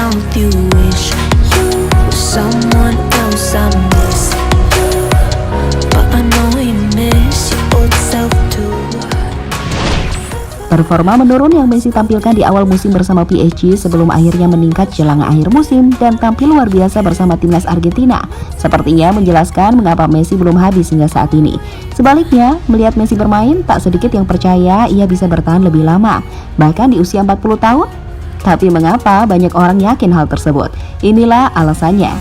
mouth, you wish you were someone else. I miss you, but I know you miss your old self too. Performa menurun yang Messi tampilkan di awal musim bersama PSG sebelum akhirnya meningkat jelang akhir musim dan tampil luar biasa bersama timnas Argentina. Sepertinya menjelaskan mengapa Messi belum habis hingga saat ini. Sebaliknya, melihat Messi bermain, tak sedikit yang percaya ia bisa bertahan lebih lama, bahkan di usia 40 tahun. Tapi mengapa banyak orang yakin hal tersebut? Inilah alasannya.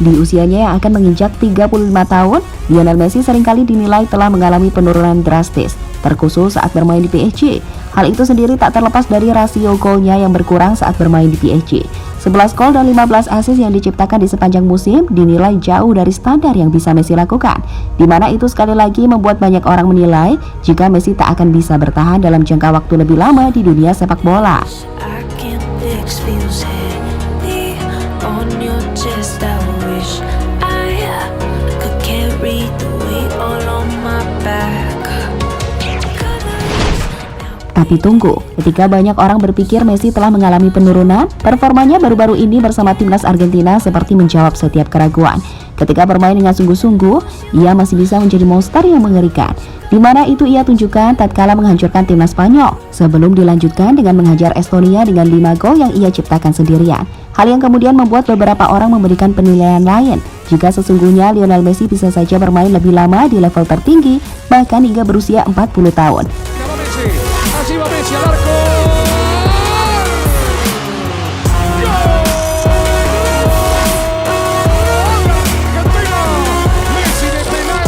Di usianya yang akan menginjak 35 tahun, Lionel Messi seringkali dinilai telah mengalami penurunan drastis, terkhusus saat bermain di PSG. Hal itu sendiri tak terlepas dari rasio golnya yang berkurang saat bermain di PSG. 11 gol dan 15 assist yang diciptakan di sepanjang musim dinilai jauh dari standar yang bisa Messi lakukan, di mana itu sekali lagi membuat banyak orang menilai jika Messi tak akan bisa bertahan dalam jangka waktu lebih lama di dunia sepak bola. I can't fix feels heavy on your chest. I wish I could carry the weight all on my back. Tapi tunggu, ketika banyak orang berpikir Messi telah mengalami penurunan, performanya baru-baru ini bersama timnas Argentina seperti menjawab setiap keraguan. Ketika bermain dengan sungguh-sungguh, ia masih bisa menjadi monster yang mengerikan, di mana itu ia tunjukkan tatkala menghancurkan timnas Spanyol, sebelum dilanjutkan dengan menghajar Estonia dengan 5 gol yang ia ciptakan sendirian. Hal yang kemudian membuat beberapa orang memberikan penilaian lain, jika sesungguhnya Lionel Messi bisa saja bermain lebih lama di level tertinggi, bahkan hingga berusia 40 tahun. Allí va Messi al arco. Messi de penal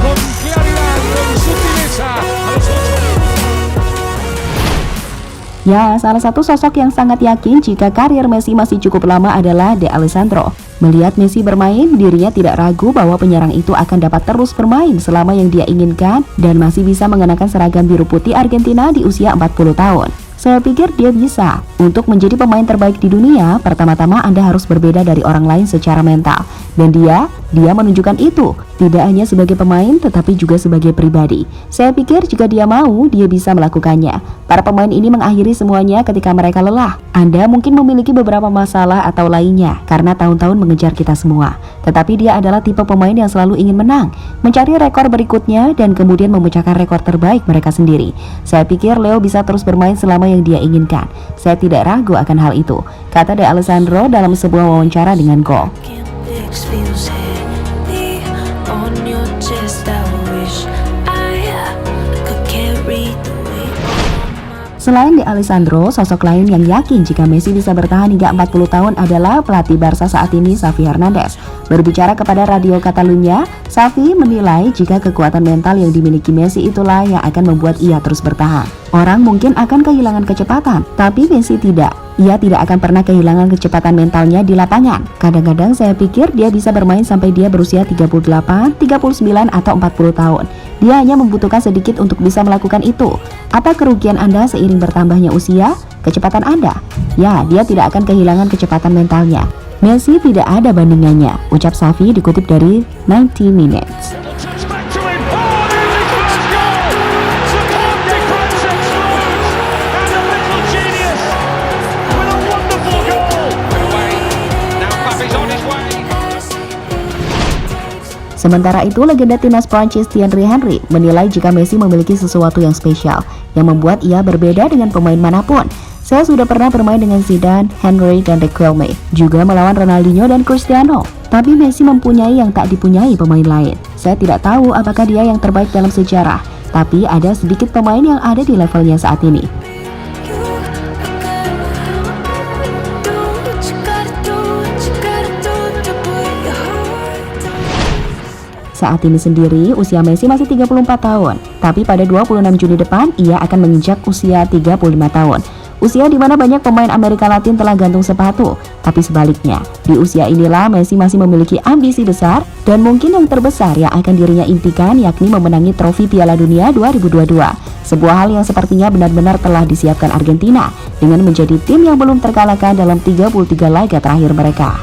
con claridad, con sutileza a los 8. Ya, salah satu sosok yang sangat yakin jika karir Messi masih cukup lama adalah De Alessandro. Melihat Messi bermain, dirinya tidak ragu bahwa penyerang itu akan dapat terus bermain selama yang dia inginkan dan masih bisa mengenakan seragam biru putih Argentina di usia 40 tahun. Saya pikir dia bisa. Untuk menjadi pemain terbaik di dunia, pertama-tama Anda harus berbeda dari orang lain secara mental. Dan dia menunjukkan itu, tidak hanya sebagai pemain tetapi juga sebagai pribadi. Saya pikir jika dia mau, dia bisa melakukannya. Para pemain ini mengakhiri semuanya ketika mereka lelah. Anda mungkin memiliki beberapa masalah atau lainnya karena tahun-tahun mengejar kita semua. Tetapi dia adalah tipe pemain yang selalu ingin menang, mencari rekor berikutnya dan kemudian memecahkan rekor terbaik mereka sendiri. Saya pikir Leo bisa terus bermain selama yang dia inginkan. Saya tidak ragu akan hal itu, kata De Alessandro dalam sebuah wawancara dengan Gol. Selain De Alessandro, sosok lain yang yakin jika Messi bisa bertahan hingga 40 tahun adalah pelatih Barca saat ini, Xavi Hernandez. Berbicara kepada Radio Catalunya, Xavi menilai jika kekuatan mental yang dimiliki Messi itulah yang akan membuat ia terus bertahan. Orang mungkin akan kehilangan kecepatan, tapi Messi tidak. Ia tidak akan pernah kehilangan kecepatan mentalnya di lapangan. Kadang-kadang saya pikir dia bisa bermain sampai dia berusia 38, 39, atau 40 tahun. Dia hanya membutuhkan sedikit untuk bisa melakukan itu. Apa kerugian Anda seiring bertambahnya usia? Kecepatan Anda? Ya, dia tidak akan kehilangan kecepatan mentalnya. Messi tidak ada bandingannya, ucap Xavi dikutip dari 90 Minutes. Sementara itu, legenda timnas Prancis Thierry Henry menilai jika Messi memiliki sesuatu yang spesial yang membuat ia berbeda dengan pemain manapun. Saya sudah pernah bermain dengan Zidane, Henry, dan Riquelme, juga melawan Ronaldinho dan Cristiano. Tapi Messi mempunyai yang tak dipunyai pemain lain. Saya tidak tahu apakah dia yang terbaik dalam sejarah, tapi ada sedikit pemain yang ada di levelnya saat ini. Saat ini sendiri, usia Messi masih 34 tahun. Tapi pada 26 Juni depan, ia akan menginjak usia 35 tahun. Usia di mana banyak pemain Amerika Latin telah gantung sepatu. Tapi sebaliknya, di usia inilah Messi masih memiliki ambisi besar dan mungkin yang terbesar yang akan dirinya impikan, yakni memenangi trofi Piala Dunia 2022. Sebuah hal yang sepertinya benar-benar telah disiapkan Argentina dengan menjadi tim yang belum terkalahkan dalam 33 laga terakhir mereka.